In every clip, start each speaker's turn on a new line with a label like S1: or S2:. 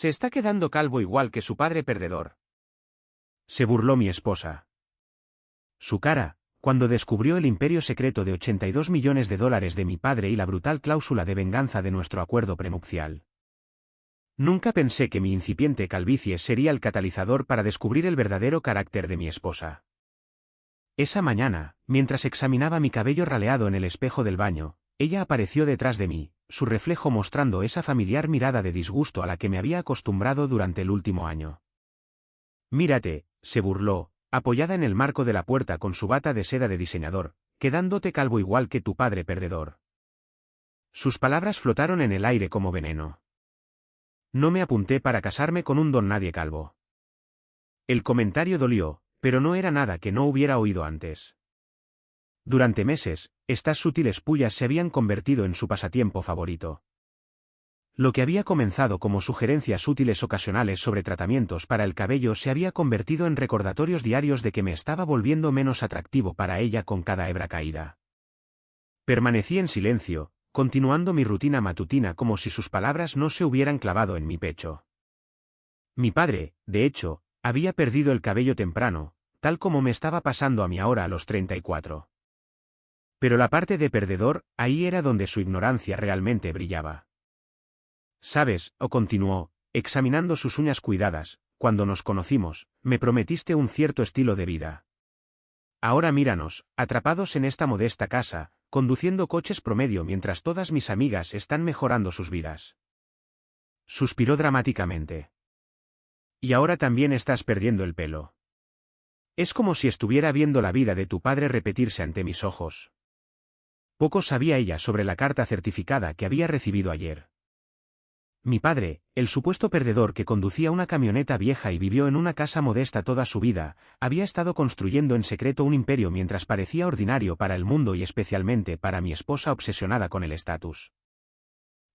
S1: Se está quedando calvo igual que su padre perdedor. Se burló mi esposa. Su cara, cuando descubrió el imperio secreto de $82 millones de mi padre y la brutal cláusula de venganza de nuestro acuerdo prenupcial. Nunca pensé que mi incipiente calvicie sería el catalizador para descubrir el verdadero carácter de mi esposa. Esa mañana, mientras examinaba mi cabello raleado en el espejo del baño, ella apareció detrás de mí, su reflejo mostrando esa familiar mirada de disgusto a la que me había acostumbrado durante el último año. Mírate, se burló, apoyada en el marco de la puerta con su bata de seda de diseñador, quedándote calvo igual que tu padre perdedor. Sus palabras flotaron en el aire como veneno. No me apunté para casarme con un don nadie calvo. El comentario dolió, pero no era nada que no hubiera oído antes. Durante meses, estas sutiles pullas se habían convertido en su pasatiempo favorito. Lo que había comenzado como sugerencias útiles ocasionales sobre tratamientos para el cabello se había convertido en recordatorios diarios de que me estaba volviendo menos atractivo para ella con cada hebra caída. Permanecí en silencio, continuando mi rutina matutina como si sus palabras no se hubieran clavado en mi pecho. Mi padre, de hecho, había perdido el cabello temprano, tal como me estaba pasando a mí ahora a los 34. Pero la parte de perdedor, ahí era donde su ignorancia realmente brillaba. «Sabes», o continuó, examinando sus uñas cuidadas, «cuando nos conocimos, me prometiste un cierto estilo de vida. Ahora míranos, atrapados en esta modesta casa, conduciendo coches promedio mientras todas mis amigas están mejorando sus vidas». Suspiró dramáticamente. «Y ahora también estás perdiendo el pelo. Es como si estuviera viendo la vida de tu padre repetirse ante mis ojos». Poco sabía ella sobre la carta certificada que había recibido ayer. Mi padre, el supuesto perdedor que conducía una camioneta vieja y vivió en una casa modesta toda su vida, había estado construyendo en secreto un imperio mientras parecía ordinario para el mundo y especialmente para mi esposa obsesionada con el estatus.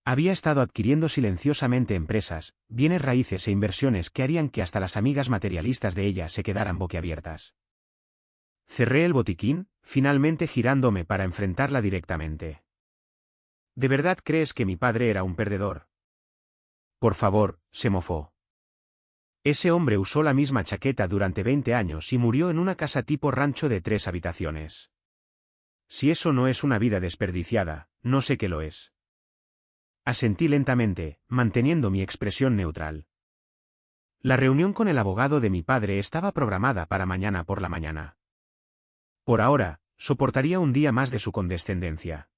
S1: Había estado adquiriendo silenciosamente empresas, bienes raíces e inversiones que harían que hasta las amigas materialistas de ella se quedaran boquiabiertas. Cerré el botiquín, finalmente girándome para enfrentarla directamente. ¿De verdad crees que mi padre era un perdedor? Por favor, se mofó. Ese hombre usó la misma chaqueta durante 20 años y murió en una casa tipo rancho de 3 habitaciones. Si eso no es una vida desperdiciada, no sé qué lo es. Asentí lentamente, manteniendo mi expresión neutral. La reunión con el abogado de mi padre estaba programada para mañana por la mañana. Por ahora, soportaría un día más de su condescendencia.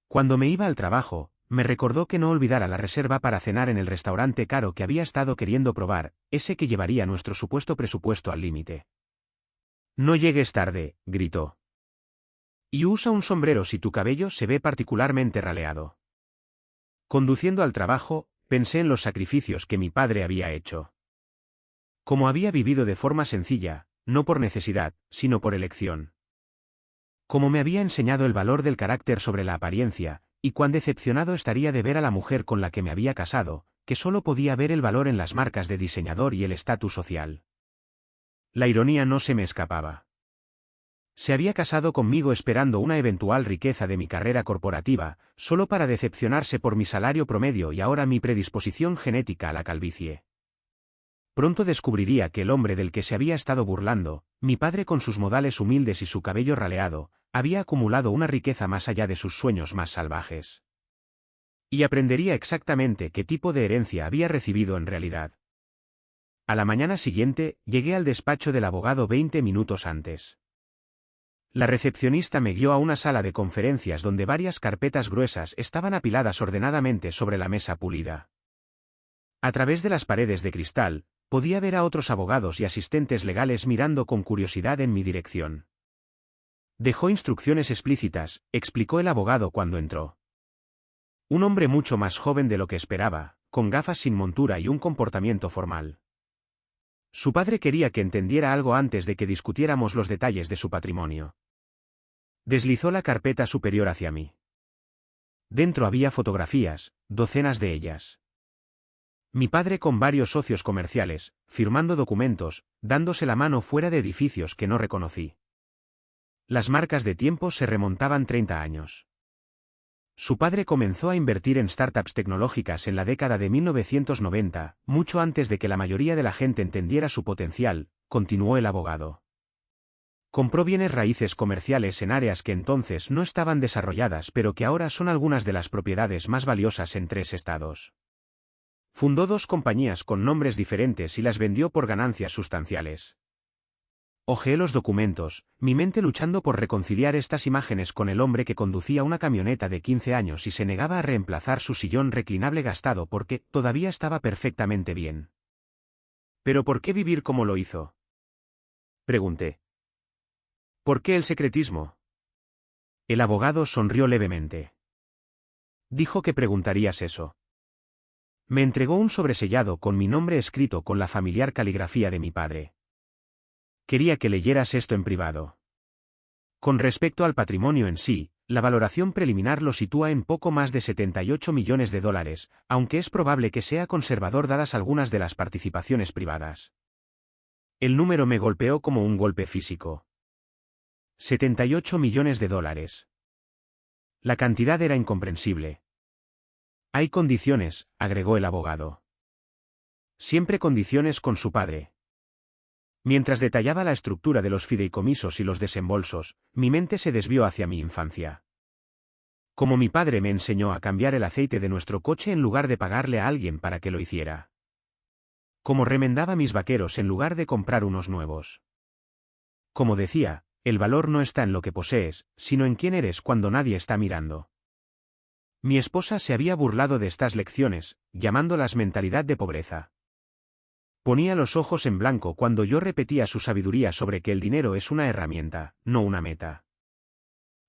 S1: Cuando me iba al trabajo, me recordó que no olvidara la reserva para cenar en el restaurante caro que había estado queriendo probar, ese que llevaría nuestro supuesto presupuesto al límite. «No llegues tarde», gritó. «Y usa un sombrero si tu cabello se ve particularmente raleado». Conduciendo al trabajo, pensé en los sacrificios que mi padre había hecho. Como había vivido de forma sencilla, no por necesidad, sino por elección. Como me había enseñado el valor del carácter sobre la apariencia, y cuán decepcionado estaría de ver a la mujer con la que me había casado, que solo podía ver el valor en las marcas de diseñador y el estatus social. La ironía no se me escapaba. Se había casado conmigo esperando una eventual riqueza de mi carrera corporativa, solo para decepcionarse por mi salario promedio y ahora mi predisposición genética a la calvicie. Pronto descubriría que el hombre del que se había estado burlando, mi padre con sus modales humildes y su cabello raleado, había acumulado una riqueza más allá de sus sueños más salvajes. Y aprendería exactamente qué tipo de herencia había recibido en realidad. A la mañana siguiente, llegué al despacho del abogado 20 minutos antes. La recepcionista me guió a una sala de conferencias donde varias carpetas gruesas estaban apiladas ordenadamente sobre la mesa pulida. A través de las paredes de cristal, podía ver a otros abogados y asistentes legales mirando con curiosidad en mi dirección. Dejó instrucciones explícitas, explicó el abogado cuando entró. Un hombre mucho más joven de lo que esperaba, con gafas sin montura y un comportamiento formal. Su padre quería que entendiera algo antes de que discutiéramos los detalles de su patrimonio. Deslizó la carpeta superior hacia mí. Dentro había fotografías, docenas de ellas. Mi padre con varios socios comerciales, firmando documentos, dándose la mano fuera de edificios que no reconocí. Las marcas de tiempo se remontaban 30 años. Su padre comenzó a invertir en startups tecnológicas en la década de 1990, mucho antes de que la mayoría de la gente entendiera su potencial, continuó el abogado. Compró bienes raíces comerciales en áreas que entonces no estaban desarrolladas pero que ahora son algunas de las propiedades más valiosas en 3 estados. Fundó 2 compañías con nombres diferentes y las vendió por ganancias sustanciales. Hojeé los documentos, mi mente luchando por reconciliar estas imágenes con el hombre que conducía una camioneta de 15 años y se negaba a reemplazar su sillón reclinable gastado porque todavía estaba perfectamente bien. ¿Pero por qué vivir como lo hizo?, pregunté. ¿Por qué el secretismo? El abogado sonrió levemente. Dijo que preguntarías eso. Me entregó un sobresellado con mi nombre escrito con la familiar caligrafía de mi padre. Quería que leyeras esto en privado. Con respecto al patrimonio en sí, la valoración preliminar lo sitúa en poco más de 78 millones de dólares, aunque es probable que sea conservador dadas algunas de las participaciones privadas. El número me golpeó como un golpe físico. 78 millones de dólares. La cantidad era incomprensible. Hay condiciones, agregó el abogado. Siempre condiciones con su padre. Mientras detallaba la estructura de los fideicomisos y los desembolsos, mi mente se desvió hacia mi infancia. Como mi padre me enseñó a cambiar el aceite de nuestro coche en lugar de pagarle a alguien para que lo hiciera. Como remendaba mis vaqueros en lugar de comprar unos nuevos. Como decía, el valor no está en lo que posees, sino en quién eres cuando nadie está mirando. Mi esposa se había burlado de estas lecciones, llamándolas mentalidad de pobreza. Ponía los ojos en blanco cuando yo repetía su sabiduría sobre que el dinero es una herramienta, no una meta.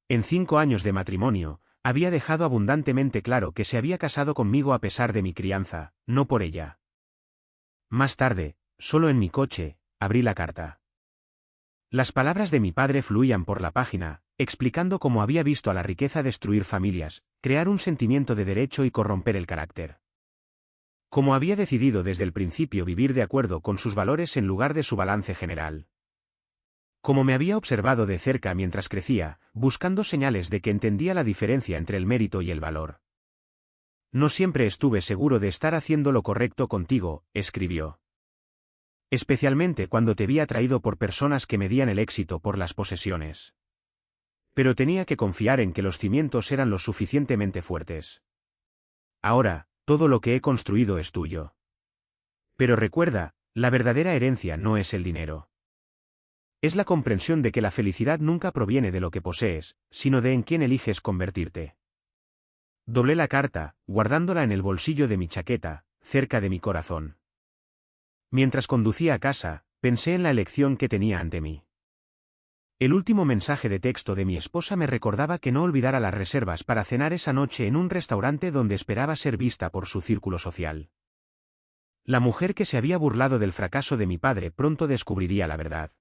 S1: En 5 años de matrimonio, había dejado abundantemente claro que se había casado conmigo a pesar de mi crianza, no por ella. Más tarde, solo en mi coche, abrí la carta. Las palabras de mi padre fluían por la página, explicando cómo había visto a la riqueza destruir familias, crear un sentimiento de derecho y corromper el carácter. Cómo había decidido desde el principio vivir de acuerdo con sus valores en lugar de su balance general. Cómo me había observado de cerca mientras crecía, buscando señales de que entendía la diferencia entre el mérito y el valor. No siempre estuve seguro de estar haciendo lo correcto contigo, escribió. Especialmente cuando te vi atraído por personas que medían el éxito por las posesiones. Pero tenía que confiar en que los cimientos eran lo suficientemente fuertes. Ahora, todo lo que he construido es tuyo. Pero recuerda, la verdadera herencia no es el dinero. Es la comprensión de que la felicidad nunca proviene de lo que posees, sino de en quién eliges convertirte. Doblé la carta, guardándola en el bolsillo de mi chaqueta, cerca de mi corazón. Mientras conducía a casa, pensé en la elección que tenía ante mí. El último mensaje de texto de mi esposa me recordaba que no olvidara las reservas para cenar esa noche en un restaurante donde esperaba ser vista por su círculo social. La mujer que se había burlado del fracaso de mi padre pronto descubriría la verdad.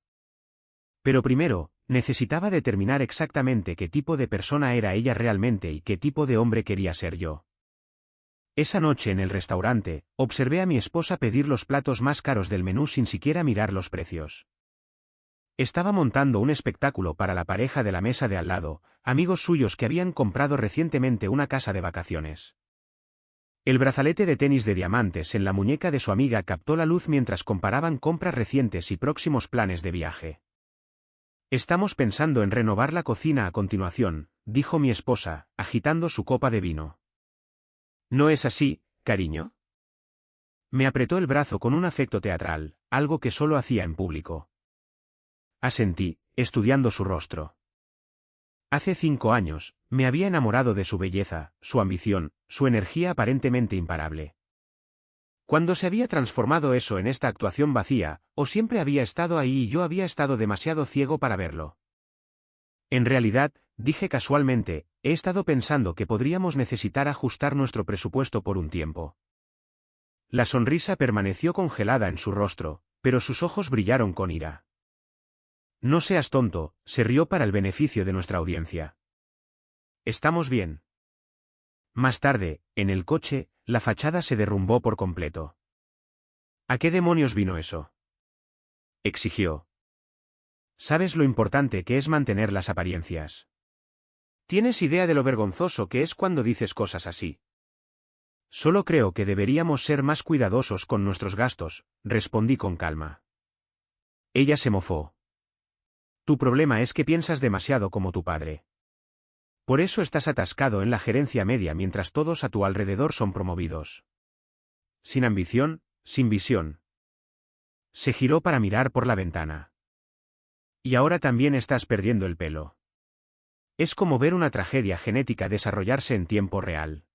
S1: Pero primero, necesitaba determinar exactamente qué tipo de persona era ella realmente y qué tipo de hombre quería ser yo. Esa noche en el restaurante, observé a mi esposa pedir los platos más caros del menú sin siquiera mirar los precios. Estaba montando un espectáculo para la pareja de la mesa de al lado, amigos suyos que habían comprado recientemente una casa de vacaciones. El brazalete de tenis de diamantes en la muñeca de su amiga captó la luz mientras comparaban compras recientes y próximos planes de viaje. Estamos pensando en renovar la cocina a continuación, dijo mi esposa, agitando su copa de vino. ¿No es así, cariño? Me apretó el brazo con un afecto teatral, algo que solo hacía en público. Asentí, estudiando su rostro. Hace 5 años, me había enamorado de su belleza, su ambición, su energía aparentemente imparable. ¿Cuándo se había transformado eso en esta actuación vacía, o siempre había estado ahí y yo había estado demasiado ciego para verlo? En realidad, dije casualmente, he estado pensando que podríamos necesitar ajustar nuestro presupuesto por un tiempo. La sonrisa permaneció congelada en su rostro, pero sus ojos brillaron con ira. No seas tonto, se rió para el beneficio de nuestra audiencia. ¿Estamos bien? Más tarde, en el coche, la fachada se derrumbó por completo. ¿A qué demonios vino eso?, exigió. ¿Sabes lo importante que es mantener las apariencias? ¿Tienes idea de lo vergonzoso que es cuando dices cosas así? Solo creo que deberíamos ser más cuidadosos con nuestros gastos, respondí con calma. Ella se mofó. Tu problema es que piensas demasiado como tu padre. Por eso estás atascado en la gerencia media mientras todos a tu alrededor son promovidos. Sin ambición, sin visión. Se giró para mirar por la ventana. Y ahora también estás perdiendo el pelo. Es como ver una tragedia genética desarrollarse en tiempo real.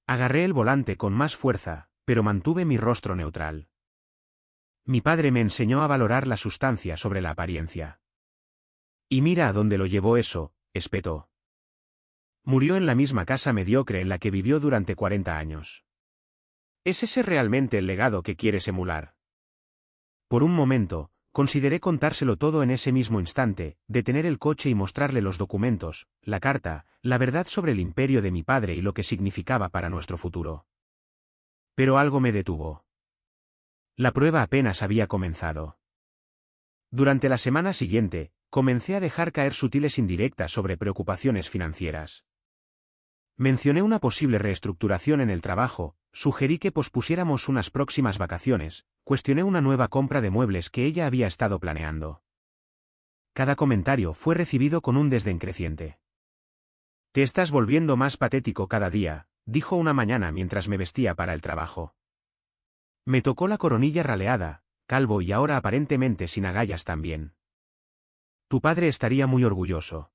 S1: Agarré el volante con más fuerza, pero mantuve mi rostro neutral. Mi padre me enseñó a valorar la sustancia sobre la apariencia. Y mira a dónde lo llevó eso, espetó. Murió en la misma casa mediocre en la que vivió durante 40 años. ¿Es ese realmente el legado que quieres emular? Por un momento, consideré contárselo todo en ese mismo instante, detener el coche y mostrarle los documentos, la carta, la verdad sobre el imperio de mi padre y lo que significaba para nuestro futuro. Pero algo me detuvo. La prueba apenas había comenzado. Durante la semana siguiente, comencé a dejar caer sutiles indirectas sobre preocupaciones financieras. Mencioné una posible reestructuración en el trabajo, sugerí que pospusiéramos unas próximas vacaciones, cuestioné una nueva compra de muebles que ella había estado planeando. Cada comentario fue recibido con un desdén creciente. Te estás volviendo más patético cada día, dijo una mañana mientras me vestía para el trabajo. Me tocó la coronilla raleada, calvo y ahora aparentemente sin agallas también. Tu padre estaría muy orgulloso.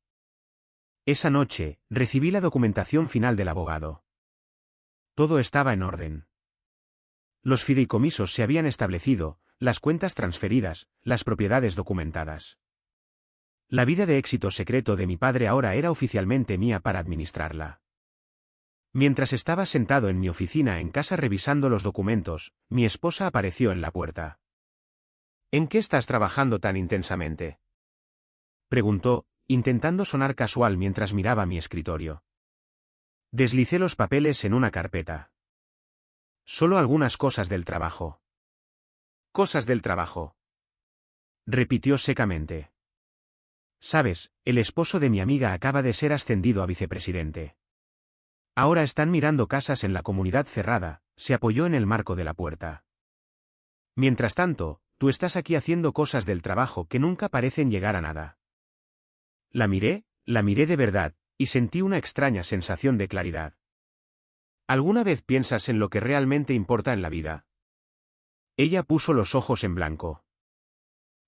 S1: Esa noche, recibí la documentación final del abogado. Todo estaba en orden. Los fideicomisos se habían establecido, las cuentas transferidas, las propiedades documentadas. La vida de éxito secreto de mi padre ahora era oficialmente mía para administrarla. Mientras estaba sentado en mi oficina en casa revisando los documentos, mi esposa apareció en la puerta. ¿En qué estás trabajando tan intensamente?, preguntó, intentando sonar casual mientras miraba mi escritorio. Deslicé los papeles en una carpeta. Solo algunas cosas del trabajo. Cosas del trabajo, repitió secamente. Sabes, el esposo de mi amiga acaba de ser ascendido a vicepresidente. Ahora están mirando casas en la comunidad cerrada, se apoyó en el marco de la puerta. Mientras tanto, tú estás aquí haciendo cosas del trabajo que nunca parecen llegar a nada. La miré de verdad, y sentí una extraña sensación de claridad. ¿Alguna vez piensas en lo que realmente importa en la vida? Ella puso los ojos en blanco.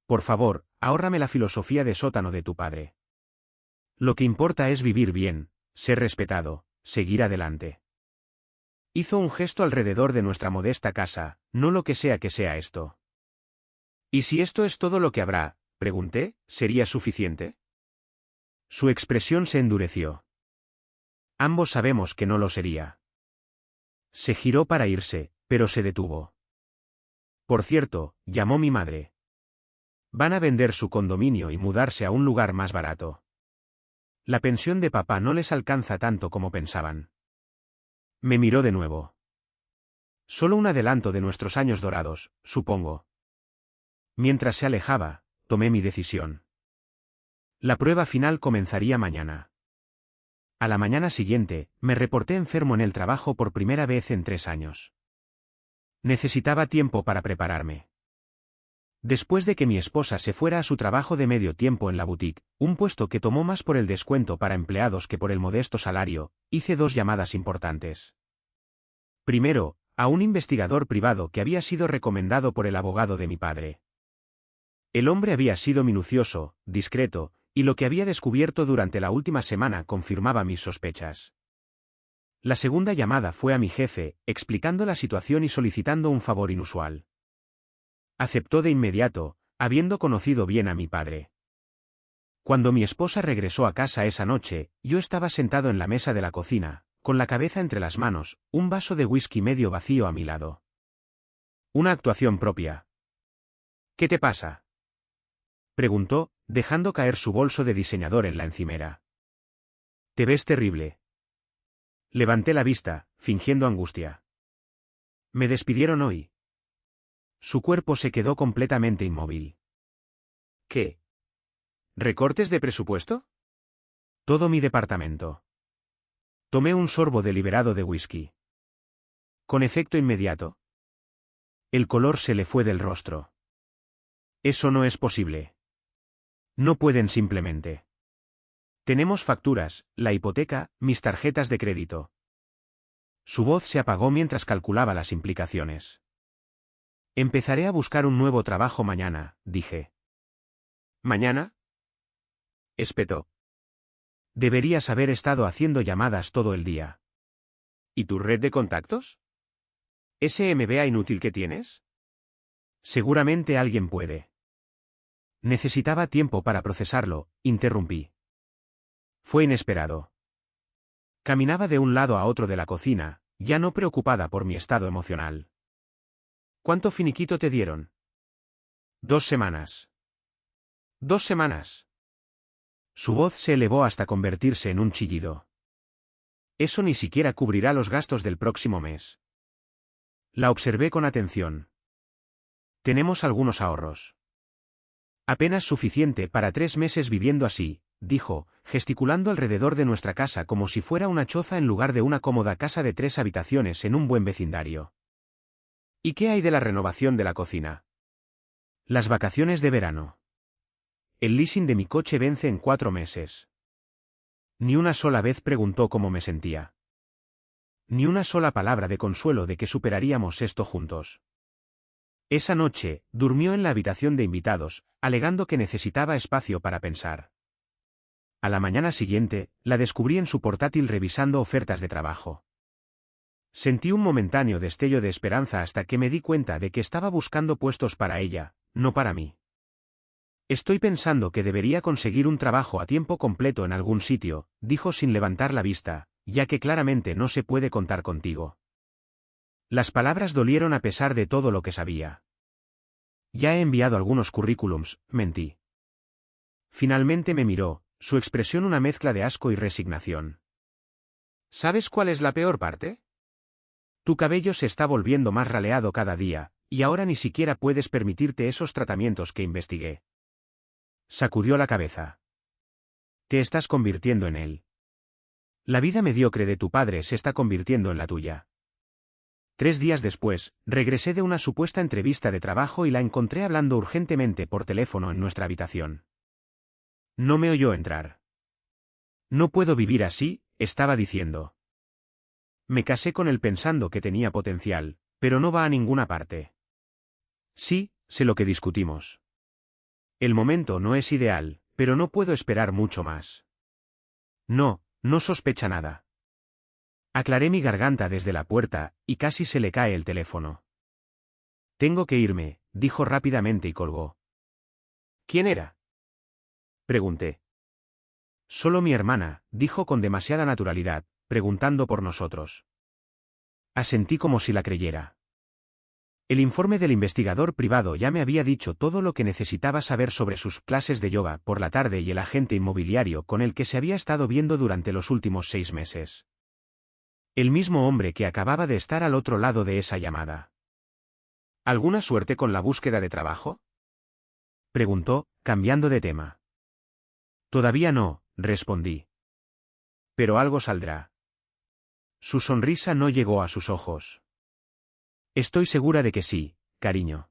S1: Por favor, ahórrame la filosofía de sótano de tu padre. Lo que importa es vivir bien, ser respetado, seguir adelante. Hizo un gesto alrededor de nuestra modesta casa, no lo que sea esto. ¿Y si esto es todo lo que habrá?, pregunté, ¿sería suficiente? Su expresión se endureció. Ambos sabemos que no lo sería. Se giró para irse, pero se detuvo. Por cierto, llamó mi madre. Van a vender su condominio y mudarse a un lugar más barato. La pensión de papá no les alcanza tanto como pensaban. Me miró de nuevo. Solo un adelanto de nuestros años dorados, supongo. Mientras se alejaba, tomé mi decisión. La prueba final comenzaría mañana. A la mañana siguiente, me reporté enfermo en el trabajo por primera vez en 3 años. Necesitaba tiempo para prepararme. Después de que mi esposa se fuera a su trabajo de medio tiempo en la boutique, un puesto que tomó más por el descuento para empleados que por el modesto salario, hice 2 llamadas importantes. Primero, a un investigador privado que había sido recomendado por el abogado de mi padre. El hombre había sido minucioso, discreto, y lo que había descubierto durante la última semana confirmaba mis sospechas. La segunda llamada fue a mi jefe, explicando la situación y solicitando un favor inusual. Aceptó de inmediato, habiendo conocido bien a mi padre. Cuando mi esposa regresó a casa esa noche, yo estaba sentado en la mesa de la cocina, con la cabeza entre las manos, un vaso de whisky medio vacío a mi lado. Una actuación propia. ¿Qué te pasa?, preguntó, dejando caer su bolso de diseñador en la encimera. Te ves terrible. Levanté la vista, fingiendo angustia. Me despidieron hoy. Su cuerpo se quedó completamente inmóvil. ¿Qué? ¿Recortes de presupuesto? Todo mi departamento. Tomé un sorbo deliberado de whisky. Con efecto inmediato. El color se le fue del rostro. Eso no es posible. No pueden simplemente. Tenemos facturas, la hipoteca, mis tarjetas de crédito. Su voz se apagó mientras calculaba las implicaciones. Empezaré a buscar un nuevo trabajo mañana, dije. ¿Mañana? Espetó. Deberías haber estado haciendo llamadas todo el día. ¿Y tu red de contactos? ¿Ese MBA inútil que tienes? Seguramente alguien puede. Necesitaba tiempo para procesarlo, interrumpí. Fue inesperado. Caminaba de un lado a otro de la cocina, ya no preocupada por mi estado emocional. ¿Cuánto finiquito te dieron? 2 semanas. 2 semanas. Su voz se elevó hasta convertirse en un chillido. Eso ni siquiera cubrirá los gastos del próximo mes. La observé con atención. Tenemos algunos ahorros. Apenas suficiente para 3 meses viviendo así, dijo, gesticulando alrededor de nuestra casa como si fuera una choza en lugar de una cómoda casa de 3 habitaciones en un buen vecindario. ¿Y qué hay de la renovación de la cocina? Las vacaciones de verano. El leasing de mi coche vence en 4 meses. Ni una sola vez preguntó cómo me sentía. Ni una sola palabra de consuelo de que superaríamos esto juntos. Esa noche, durmió en la habitación de invitados, alegando que necesitaba espacio para pensar. A la mañana siguiente, la descubrí en su portátil revisando ofertas de trabajo. Sentí un momentáneo destello de esperanza hasta que me di cuenta de que estaba buscando puestos para ella, no para mí. Estoy pensando que debería conseguir un trabajo a tiempo completo en algún sitio, dijo sin levantar la vista, ya que claramente no se puede contar contigo. Las palabras dolieron a pesar de todo lo que sabía. Ya he enviado algunos currículums, mentí. Finalmente me miró, su expresión una mezcla de asco y resignación. ¿Sabes cuál es la peor parte? Tu cabello se está volviendo más raleado cada día, y ahora ni siquiera puedes permitirte esos tratamientos que investigué. Sacudió la cabeza. Te estás convirtiendo en él. La vida mediocre de tu padre se está convirtiendo en la tuya. 3 días después, regresé de una supuesta entrevista de trabajo y la encontré hablando urgentemente por teléfono en nuestra habitación. No me oyó entrar. No puedo vivir así, estaba diciendo. Me casé con él pensando que tenía potencial, pero no va a ninguna parte. Sí, sé lo que discutimos. El momento no es ideal, pero no puedo esperar mucho más. No, no sospecha nada. Aclaré mi garganta desde la puerta, y casi se le cae el teléfono. Tengo que irme, dijo rápidamente y colgó. ¿Quién era? Pregunté. Solo mi hermana, dijo con demasiada naturalidad, preguntando por nosotros. Asentí como si la creyera. El informe del investigador privado ya me había dicho todo lo que necesitaba saber sobre sus clases de yoga por la tarde y el agente inmobiliario con el que se había estado viendo durante los últimos 6 meses. El mismo hombre que acababa de estar al otro lado de esa llamada. ¿Alguna suerte con la búsqueda de trabajo? Preguntó, cambiando de tema. Todavía no, respondí. Pero algo saldrá. Su sonrisa no llegó a sus ojos. Estoy segura de que sí, cariño.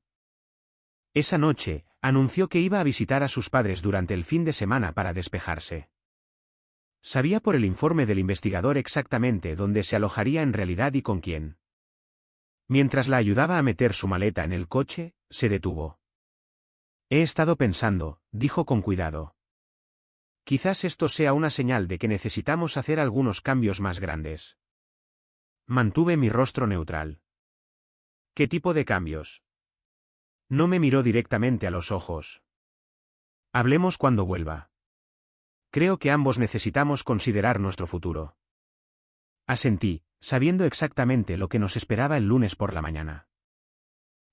S1: Esa noche, anunció que iba a visitar a sus padres durante el fin de semana para despejarse. Sabía por el informe del investigador exactamente dónde se alojaría en realidad y con quién. Mientras la ayudaba a meter su maleta en el coche, se detuvo. He estado pensando, dijo con cuidado. Quizás esto sea una señal de que necesitamos hacer algunos cambios más grandes. Mantuve mi rostro neutral. ¿Qué tipo de cambios? No me miró directamente a los ojos. Hablemos cuando vuelva. Creo que ambos necesitamos considerar nuestro futuro. Asentí, sabiendo exactamente lo que nos esperaba el lunes por la mañana.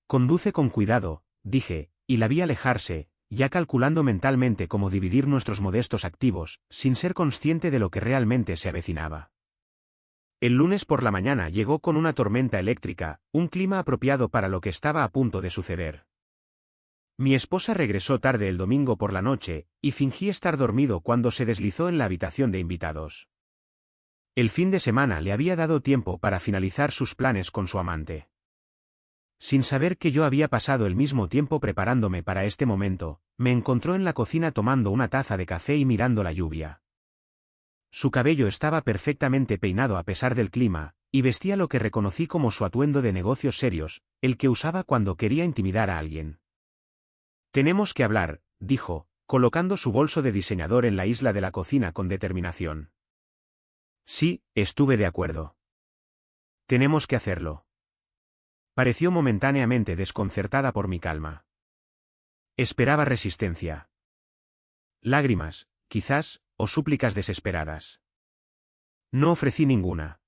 S1: Conduce con cuidado, dije, y la vi alejarse, ya calculando mentalmente cómo dividir nuestros modestos activos, sin ser consciente de lo que realmente se avecinaba. El lunes por la mañana llegó con una tormenta eléctrica, un clima apropiado para lo que estaba a punto de suceder. Mi esposa regresó tarde el domingo por la noche, y fingí estar dormido cuando se deslizó en la habitación de invitados. El fin de semana le había dado tiempo para finalizar sus planes con su amante. Sin saber que yo había pasado el mismo tiempo preparándome para este momento, me encontró en la cocina tomando una taza de café y mirando la lluvia. Su cabello estaba perfectamente peinado a pesar del clima, y vestía lo que reconocí como su atuendo de negocios serios, el que usaba cuando quería intimidar a alguien. «Tenemos que hablar», dijo, colocando su bolso de diseñador en la isla de la cocina con determinación. Sí, estuve de acuerdo. Tenemos que hacerlo. Pareció momentáneamente desconcertada por mi calma. Esperaba resistencia. Lágrimas, quizás, o súplicas desesperadas. No ofrecí ninguna.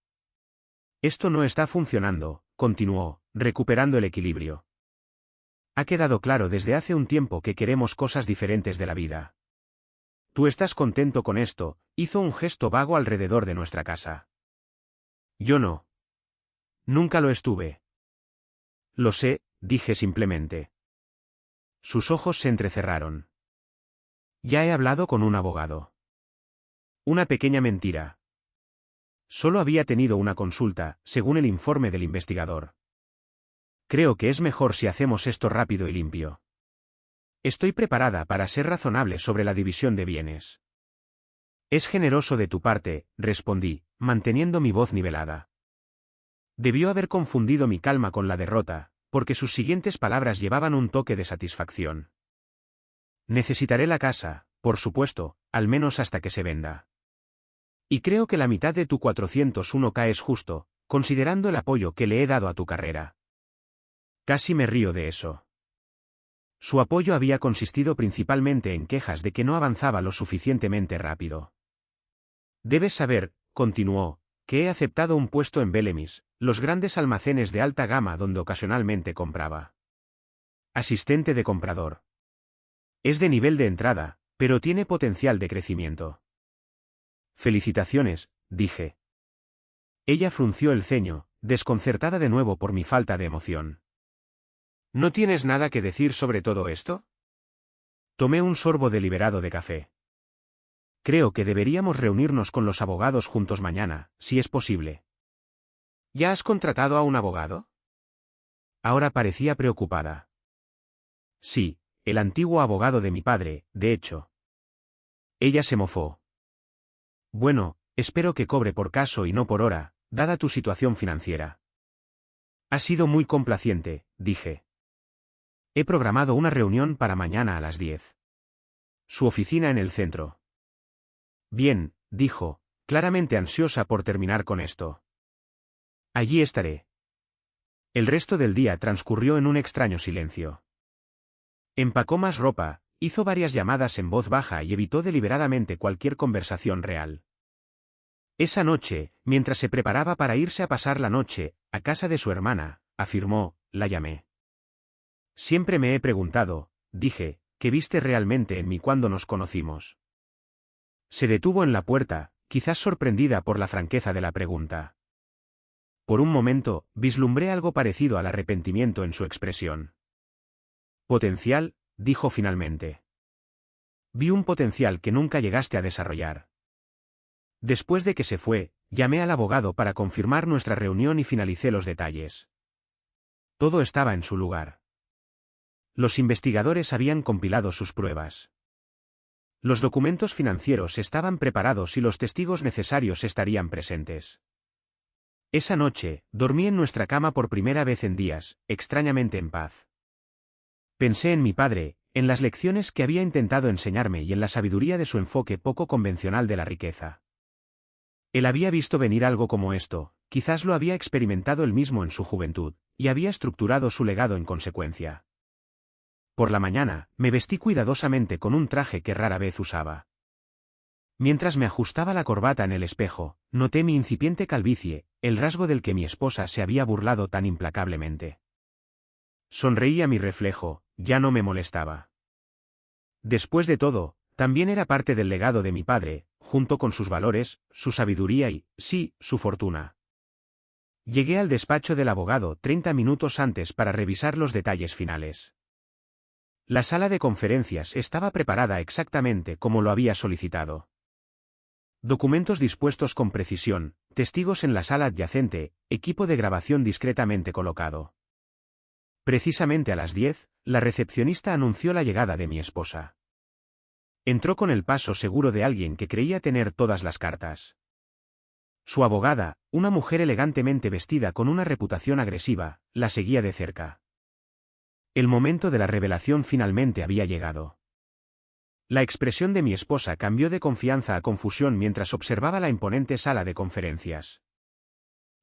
S1: Esto no está funcionando, continuó, recuperando el equilibrio. Ha quedado claro desde hace un tiempo que queremos cosas diferentes de la vida. ¿Tú estás contento con esto?, hizo un gesto vago alrededor de nuestra casa. Yo no. Nunca lo estuve. Lo sé, dije simplemente. Sus ojos se entrecerraron. Ya he hablado con un abogado. Una pequeña mentira. Solo había tenido una consulta, según el informe del investigador. Creo que es mejor si hacemos esto rápido y limpio. Estoy preparada para ser razonable sobre la división de bienes. Es generoso de tu parte, respondí, manteniendo mi voz nivelada. Debió haber confundido mi calma con la derrota, porque sus siguientes palabras llevaban un toque de satisfacción. Necesitaré la casa, por supuesto, al menos hasta que se venda. Y creo que la mitad de tu 401k es justo, considerando el apoyo que le he dado a tu carrera. Casi me río de eso. Su apoyo había consistido principalmente en quejas de que no avanzaba lo suficientemente rápido. Debes saber, continuó, que he aceptado un puesto en Bellemis, los grandes almacenes de alta gama donde ocasionalmente compraba. Asistente de comprador. Es de nivel de entrada, pero tiene potencial de crecimiento. Felicitaciones, dije. Ella frunció el ceño, desconcertada de nuevo por mi falta de emoción. ¿No tienes nada que decir sobre todo esto? Tomé un sorbo deliberado de café. Creo que deberíamos reunirnos con los abogados juntos mañana, si es posible. ¿Ya has contratado a un abogado? Ahora parecía preocupada. Sí, el antiguo abogado de mi padre, de hecho. Ella se mofó. Bueno, espero que cobre por caso y no por hora, dada tu situación financiera. Ha sido muy complaciente, dije. He programado una reunión para mañana a las 10. Su oficina en el centro. Bien, dijo, claramente ansiosa por terminar con esto. Allí estaré. El resto del día transcurrió en un extraño silencio. Empacó más ropa, hizo varias llamadas en voz baja y evitó deliberadamente cualquier conversación real. Esa noche, mientras se preparaba para irse a pasar la noche, a casa de su hermana, afirmó, la llamé. Siempre me he preguntado, dije, ¿qué viste realmente en mí cuando nos conocimos? Se detuvo en la puerta, quizás sorprendida por la franqueza de la pregunta. Por un momento, vislumbré algo parecido al arrepentimiento en su expresión. Potencial, dijo finalmente. Vi un potencial que nunca llegaste a desarrollar. Después de que se fue, llamé al abogado para confirmar nuestra reunión y finalicé los detalles. Todo estaba en su lugar. Los investigadores habían compilado sus pruebas. Los documentos financieros estaban preparados y los testigos necesarios estarían presentes. Esa noche, dormí en nuestra cama por primera vez en días, extrañamente en paz. Pensé en mi padre, en las lecciones que había intentado enseñarme y en la sabiduría de su enfoque poco convencional de la riqueza. Él había visto venir algo como esto, quizás lo había experimentado él mismo en su juventud, y había estructurado su legado en consecuencia. Por la mañana, me vestí cuidadosamente con un traje que rara vez usaba. Mientras me ajustaba la corbata en el espejo, noté mi incipiente calvicie, el rasgo del que mi esposa se había burlado tan implacablemente. Sonreí a mi reflejo, ya no me molestaba. Después de todo, también era parte del legado de mi padre, junto con sus valores, su sabiduría y, sí, su fortuna. Llegué al despacho del abogado 30 minutos antes para revisar los detalles finales. La sala de conferencias estaba preparada exactamente como lo había solicitado. Documentos dispuestos con precisión, testigos en la sala adyacente, equipo de grabación discretamente colocado. Precisamente a las 10, la recepcionista anunció la llegada de mi esposa. Entró con el paso seguro de alguien que creía tener todas las cartas. Su abogada, una mujer elegantemente vestida con una reputación agresiva, la seguía de cerca. El momento de la revelación finalmente había llegado. La expresión de mi esposa cambió de confianza a confusión mientras observaba la imponente sala de conferencias.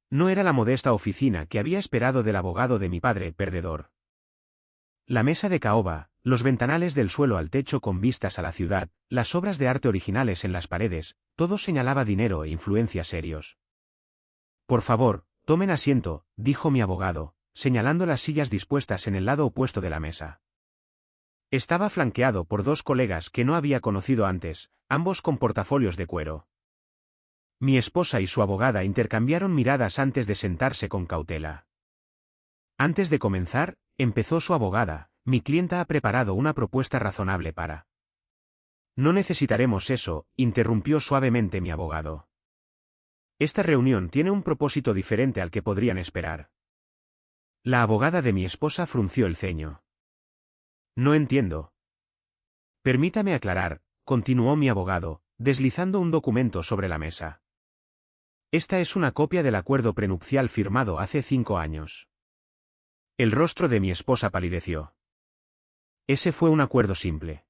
S1: No era la modesta oficina que había esperado del abogado de mi padre perdedor. La mesa de caoba, los ventanales del suelo al techo con vistas a la ciudad, las obras de arte originales en las paredes, todo señalaba dinero e influencia serios. Por favor, tomen asiento, dijo mi abogado, señalando las sillas dispuestas en el lado opuesto de la mesa. Estaba flanqueado por dos colegas que no había conocido antes, ambos con portafolios de cuero. Mi esposa y su abogada intercambiaron miradas antes de sentarse con cautela. Antes de comenzar, empezó su abogada, mi clienta ha preparado una propuesta razonable para... No necesitaremos eso, interrumpió suavemente mi abogado. Esta reunión tiene un propósito diferente al que podrían esperar. La abogada de mi esposa frunció el ceño. No entiendo. Permítame aclarar, continuó mi abogado, deslizando un documento sobre la mesa. Esta es una copia del acuerdo prenupcial firmado hace 5 años. El rostro de mi esposa palideció. Ese fue un acuerdo simple.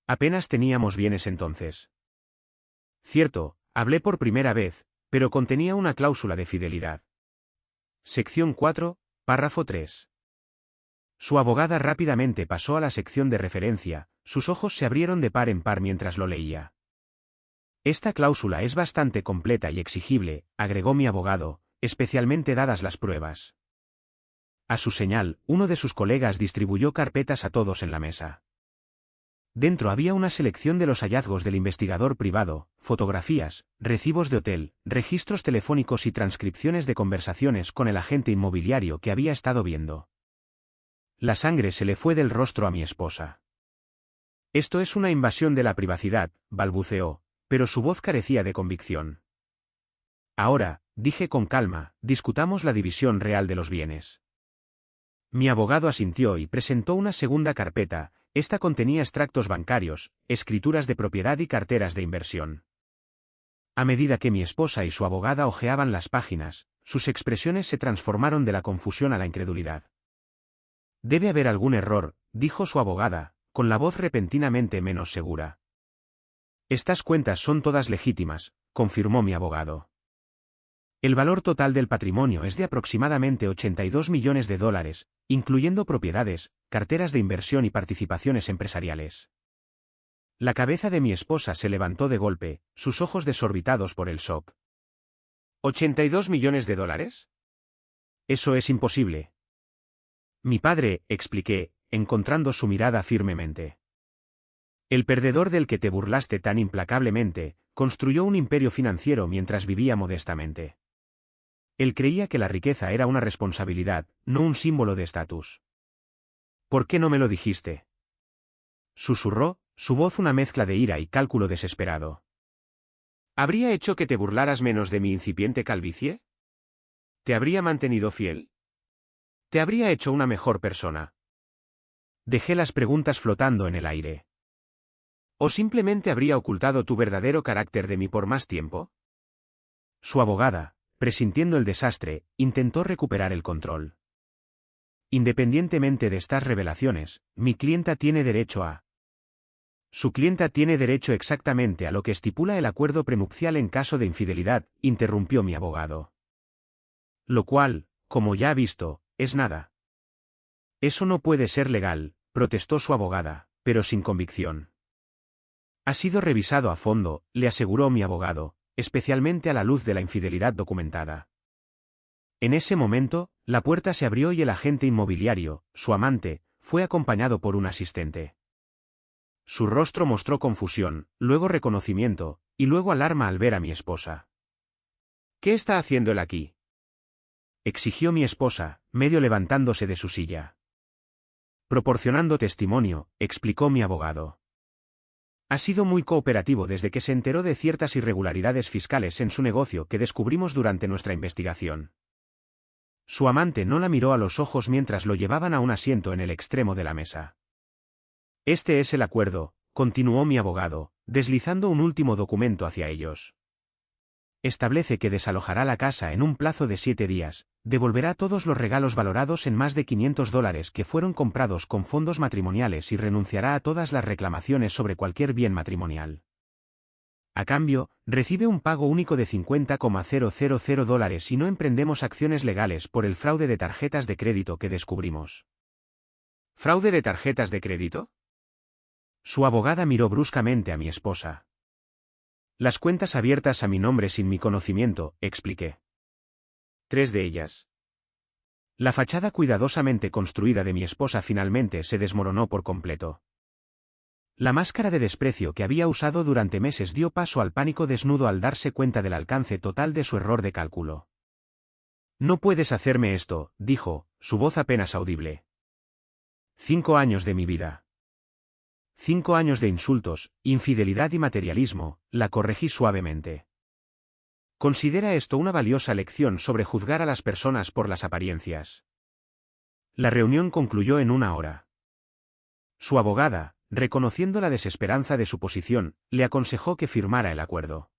S1: Apenas teníamos bienes entonces. Cierto, hablé por primera vez, pero contenía una cláusula de fidelidad. Sección 4, párrafo 3. Su abogada rápidamente pasó a la sección de referencia, sus ojos se abrieron de par en par mientras lo leía. Esta cláusula es bastante completa y exigible, agregó mi abogado, especialmente dadas las pruebas. A su señal, uno de sus colegas distribuyó carpetas a todos en la mesa. Dentro había una selección de los hallazgos del investigador privado, fotografías, recibos de hotel, registros telefónicos y transcripciones de conversaciones con el agente inmobiliario que había estado viendo. La sangre se le fue del rostro a mi esposa. Esto es una invasión de la privacidad, balbuceó, pero su voz carecía de convicción. Ahora, dije con calma, discutamos la división real de los bienes. Mi abogado asintió y presentó una segunda carpeta. Esta contenía extractos bancarios, escrituras de propiedad y carteras de inversión. A medida que mi esposa y su abogada hojeaban las páginas, sus expresiones se transformaron de la confusión a la incredulidad. Debe haber algún error, dijo su abogada, con la voz repentinamente menos segura. Estas cuentas son todas legítimas, confirmó mi abogado. El valor total del patrimonio es de aproximadamente $82 millones, incluyendo propiedades, carteras de inversión y participaciones empresariales. La cabeza de mi esposa se levantó de golpe, sus ojos desorbitados por el shock. ¿$82 millones? Eso es imposible. Mi padre, expliqué, encontrando su mirada firmemente. El perdedor del que te burlaste tan implacablemente, construyó un imperio financiero mientras vivía modestamente. Él creía que la riqueza era una responsabilidad, no un símbolo de estatus. ¿Por qué no me lo dijiste? Susurró, su voz una mezcla de ira y cálculo desesperado. ¿Habría hecho que te burlaras menos de mi incipiente calvicie? ¿Te habría mantenido fiel? ¿Te habría hecho una mejor persona? Dejé las preguntas flotando en el aire. ¿O simplemente habría ocultado tu verdadero carácter de mí por más tiempo? Su abogada, presintiendo el desastre, intentó recuperar el control. Independientemente de estas revelaciones, mi clienta tiene derecho a... Su clienta tiene derecho exactamente a lo que estipula el acuerdo prenupcial en caso de infidelidad, interrumpió mi abogado. Lo cual, como ya ha visto, es nada. Eso no puede ser legal, protestó su abogada, pero sin convicción. Ha sido revisado a fondo, le aseguró mi abogado, especialmente a la luz de la infidelidad documentada. En ese momento, la puerta se abrió y el agente inmobiliario, su amante, fue acompañado por un asistente. Su rostro mostró confusión, luego reconocimiento, y luego alarma al ver a mi esposa. ¿Qué está haciendo él aquí?, exigió mi esposa, medio levantándose de su silla. Proporcionando testimonio, explicó mi abogado. Ha sido muy cooperativo desde que se enteró de ciertas irregularidades fiscales en su negocio que descubrimos durante nuestra investigación. Su amante no la miró a los ojos mientras lo llevaban a un asiento en el extremo de la mesa. Este es el acuerdo, continuó mi abogado, deslizando un último documento hacia ellos. Establece que desalojará la casa en un plazo de 7 días, devolverá todos los regalos valorados en más de $500 que fueron comprados con fondos matrimoniales y renunciará a todas las reclamaciones sobre cualquier bien matrimonial. A cambio, recibe un pago único de $50,000 si no emprendemos acciones legales por el fraude de tarjetas de crédito que descubrimos. ¿Fraude de tarjetas de crédito? Su abogada miró bruscamente a mi esposa. Las cuentas abiertas a mi nombre sin mi conocimiento, expliqué. 3 de ellas. La fachada cuidadosamente construida de mi esposa finalmente se desmoronó por completo. La máscara de desprecio que había usado durante meses dio paso al pánico desnudo al darse cuenta del alcance total de su error de cálculo. No puedes hacerme esto, dijo, su voz apenas audible. 5 años de mi vida. 5 años de insultos, infidelidad y materialismo, la corregí suavemente. Considera esto una valiosa lección sobre juzgar a las personas por las apariencias. La reunión concluyó en 1 hora. Su abogada, reconociendo la desesperanza de su posición, le aconsejó que firmara el acuerdo.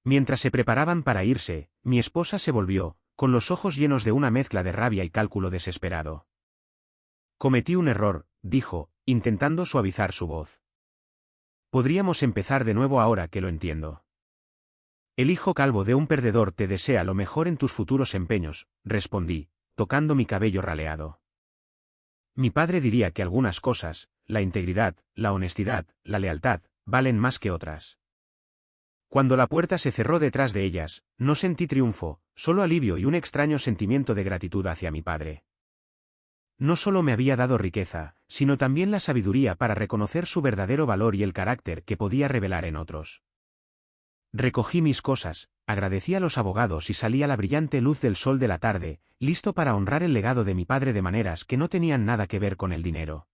S1: Mientras se preparaban para irse, mi esposa se volvió, con los ojos llenos de una mezcla de rabia y cálculo desesperado. Cometí un error, dijo, intentando suavizar su voz. Podríamos empezar de nuevo ahora que lo entiendo. El hijo calvo de un perdedor te desea lo mejor en tus futuros empeños, respondí, tocando mi cabello raleado. Mi padre diría que algunas cosas, la integridad, la honestidad, la lealtad, valen más que otras. Cuando la puerta se cerró detrás de ellas, no sentí triunfo, solo alivio y un extraño sentimiento de gratitud hacia mi padre. No solo me había dado riqueza, sino también la sabiduría para reconocer su verdadero valor y el carácter que podía revelar en otros. Recogí mis cosas, agradecí a los abogados y salí a la brillante luz del sol de la tarde, listo para honrar el legado de mi padre de maneras que no tenían nada que ver con el dinero.